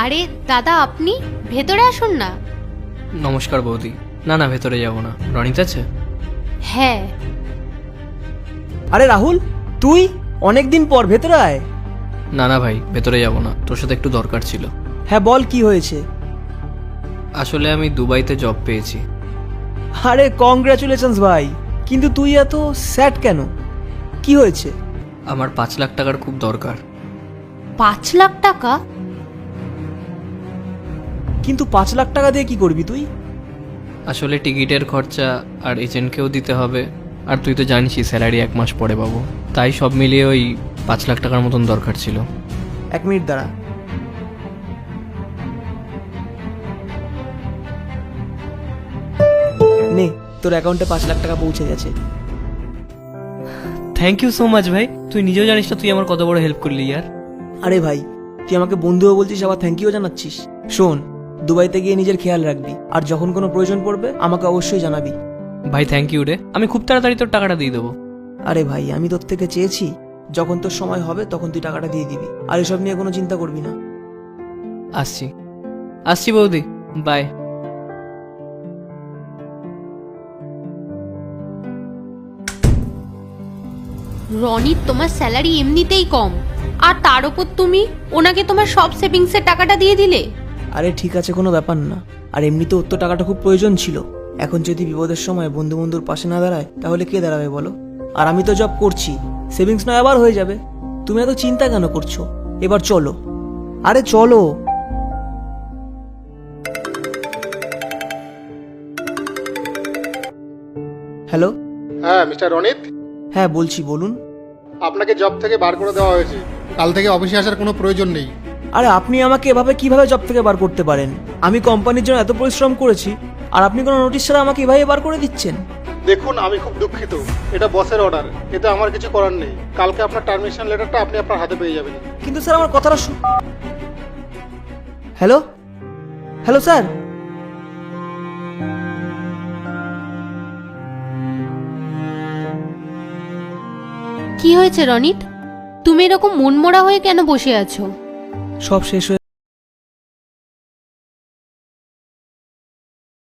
আরে দাদা, আপনি ভেতরে আসুন না। নমস্কার বৌদি। না না, ভেতরে যাব না। রনিত আছে? হ্যাঁ। আরে রাহুল, তুই অনেকদিন পর, ভেতরে আয়। না না ভাই, ভেতরে যাব না, তোর সাথে একটু দরকার ছিল। হ্যাঁ বল, কি হয়েছে? আসলে আমি দুবাইতে জব পেয়েছি। আরে কংগ্রাচুলেশনস ভাই, কিন্তু তুই এত স্যাড কেন? কি হয়েছে? আমার 5 লাখ টাকার খুব দরকার। 5 লাখ টাকা? কিন্তু 5 লাখ টাকা দিয়ে কি করবি তুই? আসলে টিকিটের খরচা আর এজেন্টকেও দিতে হবে, আর তুই তো জানিসই স্যালারি 1 মাস পরে পাবো। তাই সব মিলিয়ে ওই 5 লাখ টাকার মতন দরকার ছিল। 1 মিনিট দাঁড়া। নে, তোর অ্যাকাউন্টে 5 লাখ টাকা পৌঁছে গেছে। থ্যাংক ইউ সো মাচ ভাই। তুই নিজেও জানিস না তুই আমার কত বড় হেল্প করলি ইয়ার। আরে ভাই, তুই আমাকে বন্ধুও বলছিস, আবার থ্যাংক ইউ জানাচ্ছিস। শোন, দুবাইতে গিয়ে নিজের খেয়াল রাখবি, আর যখন কোনো প্রয়োজন পড়বে আমাকে অবশ্যই জানাবি। ভাই থ্যাংক ইউ রে, আমি খুব তাড়াতাড়ি তোর টাকাটা দিয়ে দেবো। আরে ভাই, আমি তোর থেকে চেয়েছি যখন তোর সময় হবে তখন তুই টাকাটা দিয়ে দিবি, আর এসব নিয়ে কোনো চিন্তা করবি না। আসছি আসছি বৌদি, বাই। রনিত, তোমার স্যালারি এমনিতেই কম, আর তার উপর তুমি ওনাকে তোমার সব সেভিংসের টাকাটা দিয়ে দিলে। আরে ঠিক আছে, কোনো ব্যাপার না। আর এমনিতে ওর তো টাকাটা খুব প্রয়োজন ছিল। এখন যদি বিপদের সময় বন্ধু বন্ধুর পাশে না দাঁড়ায় তাহলে কে দাঁড়াবে বলো? আর আমি তো জব করছি, সেভিংস নয় আবার হয়ে যাবে। তুমি এত চিন্তা কেন করছো? এবার চলো, আরে চলো। হ্যালো। হ্যাঁ মিস্টার রনিত, হ্যাঁ বলছি, বলুন। আপনাকে জব থেকে বার করে দেওয়া হয়েছে। কাল থেকে অফিসে আসার কোনো প্রয়োজন নেই। আরে আপনি আমাকে এভাবে কিভাবে জব থেকে বার করতে পারেন? আমি কোম্পানির জন্য এত পরিশ্রম করেছি, আর আপনি কোনো নোটিশ ছাড়া আমাকে এভাবে বার করে দিচ্ছেন? দেখুন, আমি খুব দুঃখিত, এটা বসের অর্ডার, এতে আমার কিছু করার নেই। কালকে আপনার টার্মিনেশন লেটারটা আপনি আপনার হাতে পেয়ে যাবেন। কিন্তু স্যার, আমার কথাটা হ্যালো, হ্যালো স্যার। কি হয়েছে রনিত? তুমি এরকম মনমরা হয়ে কেন বসে আছো? সব শেষ হয়ে